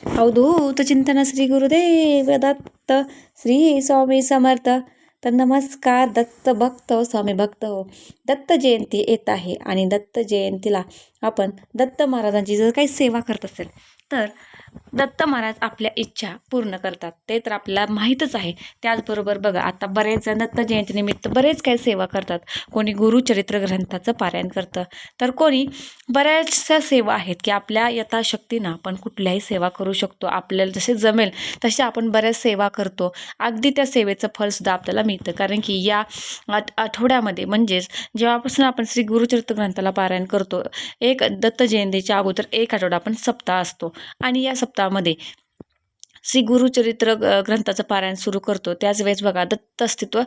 अवधूत चिंतन श्री गुरुदेव दत्त श्री स्वामी समर्थ. तर नमस्कार दत्त भक्त स्वामी भक्त हो. दत्त जयंती येत आहे आणि दत्त जयंतीला आपण दत्त महाराजांची जर काही सेवा करत असेल तर दत्त महाराज आपल्या इच्छा पूर्ण करतात, ते तर आपल्याला माहीतच आहे. त्याचबरोबर बघा, आता बरेच जण दत्त जयंतीनिमित्त बरेच काही सेवा करतात. कोणी गुरुचरित्र ग्रंथाचं पारायण करतं, तर कोणी बऱ्याचशा सेवा आहेत की आपल्या यथाशक्तीनं आपण कुठल्याही सेवा करू शकतो. आपल्याला जसे जमेल तसे आपण बऱ्याच सेवा करतो. अगदी त्या सेवेचं फळसुद्धा आपल्याला मिळतं, कारण की या आठवड्यामध्ये म्हणजेच जेव्हापासून आपण श्री गुरुचरित्र ग्रंथाला पारायण करतो, एक दत्त जयंतीच्या अगोदर एक आठवडा आपण सप्ताह असतो आणि या सप्ताहामध्ये श्री गुरुचरित्र ग्रंथाचं पारायण सुरू करतो. त्याच वेळेस बघा, दत्त अस्तित्व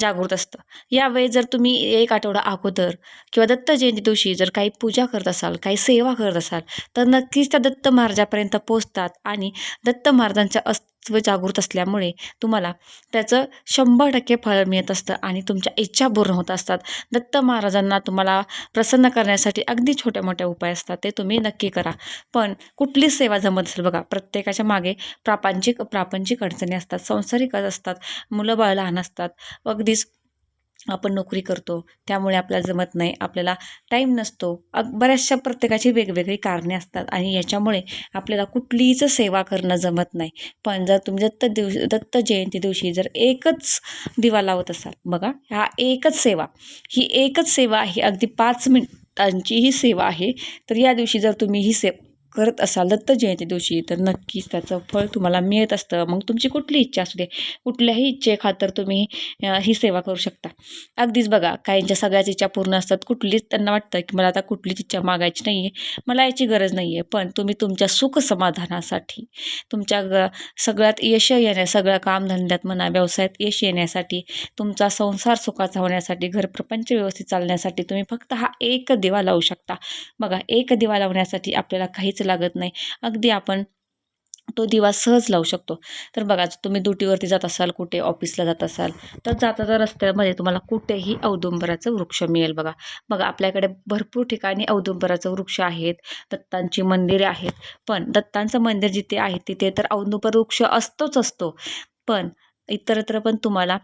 जागृत असतं. यावेळेस जर तुम्ही एक आठवडा अगोदर किंवा दत्त जयंती दिवशी जर काही पूजा करत असाल, काही सेवा करत असाल, तर नक्कीच त्या दत्त महाराजापर्यंत पोचतात आणि दत्त महाराजांचं अस्तित्व जागृत असल्यामुळे तुम्हाला त्याचं 100% फळ मिळत असतं आणि तुमच्या इच्छा पूर्ण होत असतात. दत्त महाराजांना तुम्हाला प्रसन्न करण्यासाठी अगदी छोट्या मोठ्या उपाय असतात, ते तुम्ही नक्की करा. पण कुठलीच सेवा जमत असेल बघा, प्रत्येकाच्या मागे प्रापंचिक अडचणी असतात, सांसारिक असतात, मुलं बाळ लहान असतात, अगदीच आपण नोकरी करतो त्यामुळे आपल्याला जमत नाही, आपल्याला टाईम नसतो, बऱ्याचशा प्रत्येकाची वेगवेगळी कारणे असतात आणि याच्यामुळे आपल्याला कुठलीच सेवा करणं जमत नाही. पण जर तुम्ही दत्त जयंती दिवशी जर एकच दिवा लावत असाल, बघा हा ही एकच सेवा आहे, अगदी 5 मिनिटांची ही सेवा आहे. तर या दिवशी जर तुम्ही ही करत असाल दत्त जयंती दिवशी, तर नक्कीच त्याचं फळ तुम्हाला मिळत असतं. मग तुमची कुठली इच्छा असू दे, कुठल्याही इच्छेखातर तुम्ही ही सेवा करू शकता. अगदीच बघा, काहींच्या सगळ्याच इच्छा पूर्ण असतात, कुठलीच त्यांना वाटतं की मला आता कुठलीच इच्छा मागायची नाही आहे, मला याची गरज नाही आहे. पण तुम्ही तुमच्या सुख समाधानासाठी, तुमच्या सगळ्यात यश सगळ्या कामधंद्यात म्हणा, व्यवसायात यश येण्यासाठी, तुमचा संसार सुखाचा होण्यासाठी, घर प्रपंच व्यवस्थित चालण्यासाठी तुम्ही फक्त हा एक दिवा लावू शकता. बघा, एक दिवा लावण्यासाठी आपल्याला काहीच लागत नाही, अगदी आपण तो दिवा सहज लावू शकतो. तर बघा, तुम्ही ड्युटीवरती जात असाल, कुठे ऑफिसला जात असाल, तर जाता रस्त्यामध्ये तुम्हाला कुठेही औदुंबराचं वृक्ष मिळेल. बघा बघा आपल्याकडे भरपूर ठिकाणी औदुंबराचं वृक्ष आहेत, दत्तांची मंदिरे आहेत. पण दत्तांचं मंदिर जिथे आहे तिथे तर औदुंबर वृक्ष असतो, पण इतरत्र पण तुम्हाला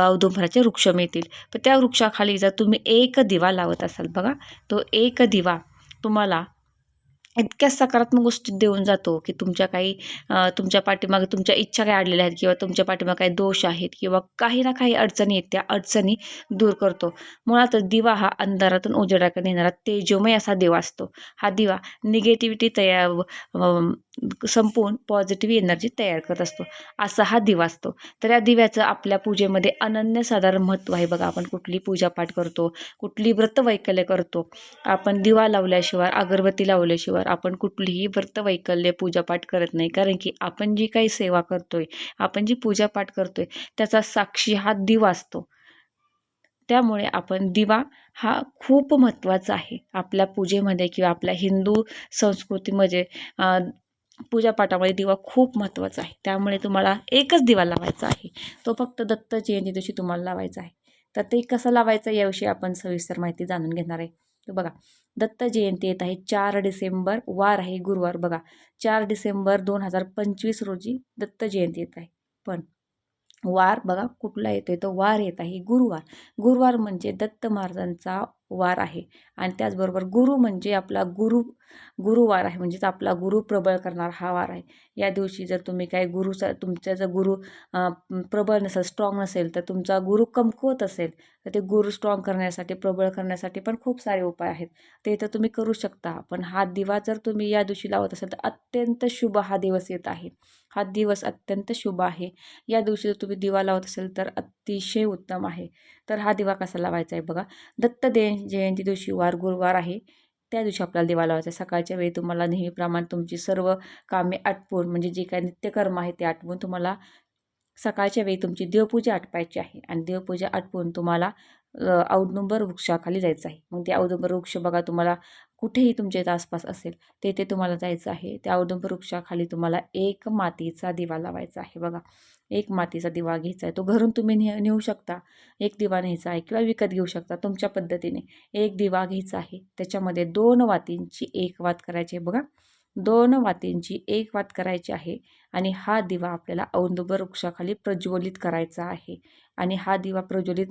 औदुंबराचे वृक्ष मिळतील. पण त्या वृक्षाखाली जर तुम्ही एक दिवा लावत असाल, बघा तो एक दिवा तुम्हाला इतक्या सकारात्मक गोष्टी देऊन जातो की तुमच्या पाठीमागे तुमच्या इच्छा काय अडलेल्या आहेत किंवा तुमच्या पाठीमागे काही दोष आहेत किंवा काही ना काही अडचणी आहेत, त्या अडचणी दूर करतो. मुळातच दिवा हा अंधारातून उजेडाकडे नेणारा तेजोमय असा दिवा असतो. हा दिवा निगेटिव्हिटी संपवून पॉझिटिव्ह एनर्जी तयार करत असतो, असा हा दिवा असतो. तर या दिव्याचं आपल्या पूजेमध्ये अनन्यसाधारण महत्त्व आहे. बघा, आपण कुठली पूजापाठ करतो, कुठली व्रतवैकल्य करतो, आपण दिवा लावल्याशिवाय, अगरबत्ती लावल्याशिवाय आपण कुठलीही व्रतवैकल्य पूजापाठ करत नाही. कारण की आपण जी काही सेवा करतोय, आपण जी पूजापाठ करतोय, त्याचा साक्षी हा दिवा असतो. त्यामुळे आपण दिवा हा खूप महत्त्वाचा आहे आपल्या पूजेमध्ये किंवा आपल्या हिंदू संस्कृतीमध्ये. पूजापाठामध्ये दिवा खूप महत्त्वाचा आहे. त्यामुळे तुम्हाला एकच दिवा लावायचा आहे, तो फक्त दत्त जयंती दिवशी तुम्हाला लावायचा आहे. तर ते कसं लावायचं याविषयी आपण सविस्तर माहिती जाणून घेणार आहे. तर बघा, दत्त जयंती येत आहे 4 डिसेंबर, वार आहे गुरुवार. बघा, 4 डिसेंबर 2025 रोजी दत्त जयंती येत आहे. पण वार बघा कुठला येतोय, तो वार येत आहे गुरुवार. गुरुवार म्हणजे दत्त महाराजांचा वार आहे आणि त्याचबरोबर गुरु म्हणजे आपला गुरुवार आहे, म्हणजेच आपला गुरु प्रबळ करणार हा वार आहे. या दिवशी जर तुम्ही काही तुमचा जर गुरु प्रबळ नसेल, स्ट्रॉंग नसेल, तर तुमचा गुरु कमकुवत असेल, तर ते गुरु स्ट्रॉंग करण्यासाठी, प्रबळ करण्यासाठी पण खूप सारे उपाय आहेत, ते तर तुम्ही करू शकता. पण हा दिवा जर तुम्ही या दिवशी लावत असाल तर अत्यंत शुभ हा दिवस येत आहे. हा दिवस अत्यंत शुभ आहे. या दिवशी जर तुम्ही दिवा लावत असेल तर अतिशय उत्तम आहे. तर हा दिवा कसा लावायचा आहे बघा, जयंती दिवशी गुरुवार आहे, त्या दिवशी आपल्याला दिवा लावायचा आहे. सकाळच्या वेळी तुम्हाला नेहमीप्रमाणे तुमची सर्व कामे आटपून, म्हणजे जे काही नित्यकर्म आहे ते आटपून तुम्हाला सकाळच्या वेळी तुमची देवपूजा आटपायची आहे आणि देवपूजा आटपून तुम्हाला औदुंबर वृक्षाखाली जायचं आहे. मग ते औदुंबर वृक्ष बघा, तुम्हाला कुठेही तुमच्या इथं आसपास असेल तेथे तुम्हाला जायचं आहे. त्या औदुंबर वृक्षाखाली तुम्हाला एक मातीचा दिवा लावायचा आहे. बघा, एक मातीचा दिवा घ्यायचा आहे, तो घरून तुम्ही नेऊ शकता. एक दिवा न्यायचा आहे किंवा विकत घेऊ शकता तुमच्या पद्धतीने. एक दिवा घ्यायचा आहे, त्याच्यामध्ये 2 वातींची एक वात करायची आहे. बघा, 2 वातींची 1 वात करायची आहे आणि हा दिवा आपल्याला औदुंबर वृक्षाखाली प्रज्वलित करायचा आहे. आणि हा दिवा प्रज्वलित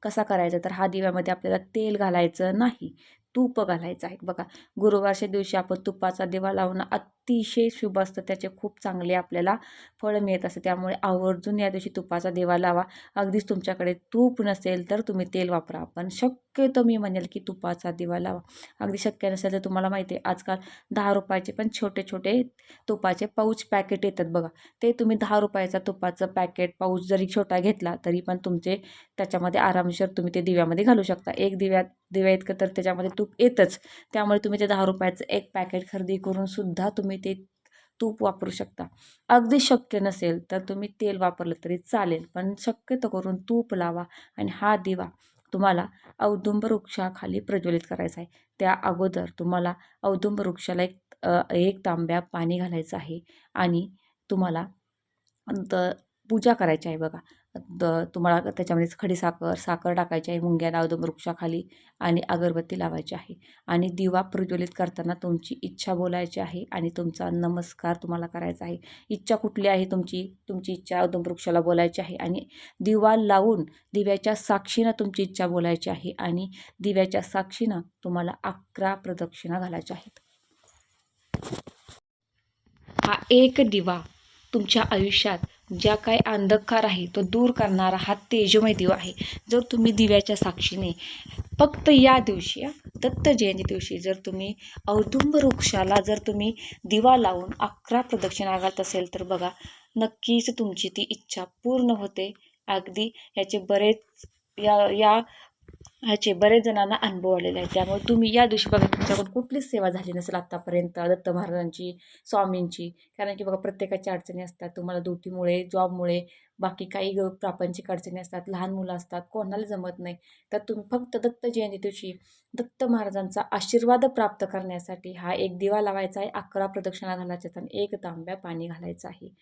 कसा करायचा, तर हा दिव्यामध्ये आपल्याला तेल घालायचं नाही, तूप घालायचं आहे. बघा, गुरुवारच्या दिवशी आपण तुपाचा दिवा लावणं अतिशय शुभ असतं. त्याचे खूप चांगले आपल्याला फळ मिळत असते. त्यामुळे आवर्जून या दिवशी तुपाचा दिवा लावा. अगदीच तुमच्याकडे तूप नसेल तर तुम्ही तेल वापरा, पण शक्यतो मी म्हणेल की तुपाचा दिवा लावा. अगदी शक्य नसेल तर तुम्हाला माहिती आहे आजकाल 10 रुपयाचे पण छोटे छोटे तुपाचे पाऊच पॅकेट येतात बघा. ते तुम्ही 10 रुपयाचा तुपाचं पॅकेट पाऊच जरी छोटा घेतला तरी पण तुमचे त्याच्यामध्ये आरामशीर तुम्ही ते दिव्यामध्ये घालू शकता. एक दिव्या इतकं तर त्याच्यामध्ये तूप येतच. त्यामुळे तुम्ही ते 10 रुपयाचं एक पॅकेट खरेदी करून सुद्धा तुम्ही ते तूप वापरू शकता. अगदी शक्य नसेल तर तुम्ही तेल वापरलं तरी चालेल, पण शक्यतो करून तूप लावा आणि हा दिवा तुम्हाला औदुंबर वृक्षाखाली प्रज्वलित करायचा आहे. त्या अगोदर तुम्हाला औदुंबर वृक्षाला एक तांब्या पाणी घालायचं आहे आणि तुम्हाला पूजा करायची आहे बघा. तुम्हाला त्याच्यामध्ये खडीसाखर, साखर टाकायची आहे मुंग्या औदुंबर वृक्षाखाली आणि अगरबत्ती लावायची आहे. आणि दिवा प्रज्वलित करताना तुमची इच्छा बोलायची आहे आणि तुमचा नमस्कार तुम्हाला करायचा आहे. इच्छा कुठली आहे तुमची? तुमची इच्छा औदुंबर वृक्षाला बोलायची आहे आणि दिवा लावून दिव्याच्या साक्षीनं तुमची इच्छा बोलायची आहे आणि दिव्याच्या साक्षीनं तुम्हाला 11 प्रदक्षिणा घालायच्या आहेत. हा एक दिवा तुमच्या आयुष्यात ज्या काही अंधकार आहे तो दूर करणारा हा तेजोमय दिवा आहे. जर तुम्ही दिव्याच्या साक्षीने फक्त या दिवशी दत्त जयंती दिवशी जर तुम्ही औदुंबर वृक्षाला जर तुम्ही दिवा लावून 11 प्रदक्षिणा घालत असेल तर बघा, नक्कीच तुमची ती इच्छा पूर्ण होते. अगदी याचे बरेच या ह्याचे बरेच जणांना अनुभव आलेले आहेत. त्यामुळे तुम्ही या दिवशी बघा, तुमच्याकडून कुठलीच सेवा झाली नसेल आत्तापर्यंत दत्त महाराजांची, स्वामींची. कारण की बघा, प्रत्येकाच्या अडचणी असतात. तुम्हाला ड्युटीमुळे, जॉबमुळे, बाकी काही प्रापंचिक अडचणी असतात, लहान मुलं असतात, कोणाला जमत नाही. तर तुम्ही फक्त दत्त जयंती दिवशी दत्त महाराजांचा आशीर्वाद प्राप्त करण्यासाठी हा एक दिवा लावायचा आहे, 11 प्रदक्षिणा घालायच्या आहेत आणि 1 तांब्या पाणी घालायचं आहे.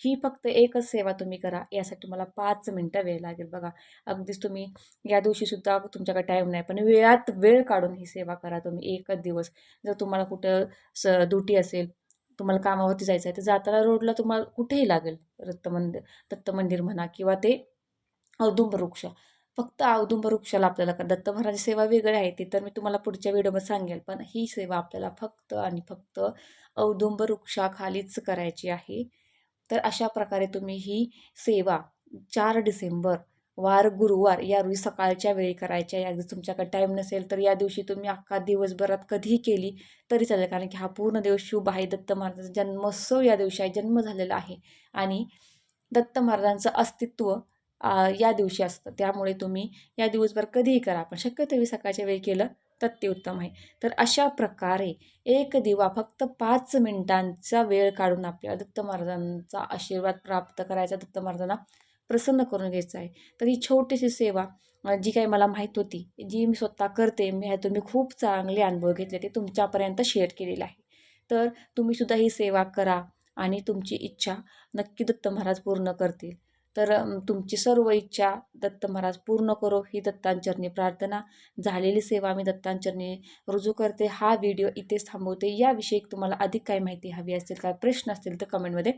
ही फक्त एकच सेवा तुम्ही करा. यासाठी तुम्हाला 5 मिनटं वेळ लागेल बघा. अगदीच तुम्ही या दिवशीसुद्धा तुमच्याकडे टाईम नाही, पण वेळात वेळ काढून ही सेवा करा तुम्ही एकच दिवस. जर तुम्हाला कुठं ड्युटी असेल, तुम्हाला कामावरती जायचं आहे, तर जाताना रोडला तुम्हाला कुठेही लागेल दत्त मंदिर म्हणा किंवा ते औदुंबर वृक्ष. फक्त औदुंबर वृक्षाला आपल्याला दत्त महाराज सेवा वेगळी आहे, ती तर मी तुम्हाला पुढच्या व्हिडिओमध्ये सांगेल. पण ही सेवा आपल्याला फक्त आणि फक्त औदुंबर वृक्षाखालीच करायची आहे. तर अशा प्रकारे तुम्ही ही सेवा 4 डिसेंबर वार गुरुवार या रोजी सकाळच्या वेळी करायची आहे. अगदी तुमच्याकडे टाईम नसेल तर या दिवशी तुम्ही अख्खा दिवसभरात कधीही केली तरी चालेल. कारण की हा पूर्ण दिवस शुभ आहे. दत्त महाराजांचा जन्मोत्सव या दिवशी आहे, जन्म झालेला आहे आणि दत्त महाराजांचं अस्तित्व या दिवशी असतं. त्यामुळे तुम्ही या दिवसभर कधीही करा, पण शक्यतो तुम्ही सकाळच्या वेळी केलं तर ते उत्तम आहे. तर अशा प्रकारे एक दिवा फक्त 5 मिनिटांचा वेळ काढून आपल्या दत्त महाराजांचा आशीर्वाद प्राप्त करायचा, दत्त महाराजांना प्रसन्न करून घ्यायचं आहे. तर ही छोटीशी सेवा जी काही मला माहीत होती, जी मी स्वतः करते, मी ह्यातून खूप चांगले अनुभव घेतले, ते तुमच्यापर्यंत शेअर केलेलं आहे. तर तुम्हीसुद्धा ही सेवा करा आणि तुमची इच्छा नक्की दत्त महाराज पूर्ण करतील. तर तुमची सर्व इच्छा दत्त महाराज पूर्ण करो ही दत्तांचरणी प्रार्थना. झालेली सेवा मी दत्तांचरणी रुजू करते. हा व्हिडिओ इथेच थांबवते. याविषयी तुम्हाला अधिक काही माहिती हवी असेल, काय प्रश्न असतील तर कमेंटमध्ये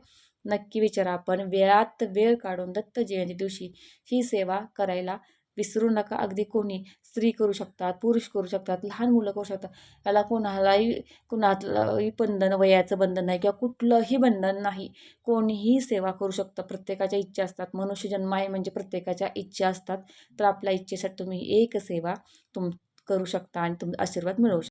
नक्की विचारा. पण वेळात वेळ काढून दत्त जयंती दिवशी ही सेवा करायला विसरू नका. अगदी कोणी स्त्री करू शकतात, पुरुष करू शकतात, लहान मुलं करू शकतात. याला कुणालाही बंधन, वयाचं बंधन नाही किंवा कुठलंही बंधन नाही. कोणीही सेवा करू शकतं. प्रत्येकाच्या इच्छा असतात. मनुष्य जन्म आहे म्हणजे प्रत्येकाच्या इच्छा असतात. तर आपल्या इच्छेसाठी तुम्ही एक सेवा करू शकता आणि तुम्ही आशीर्वाद मिळवू शकता.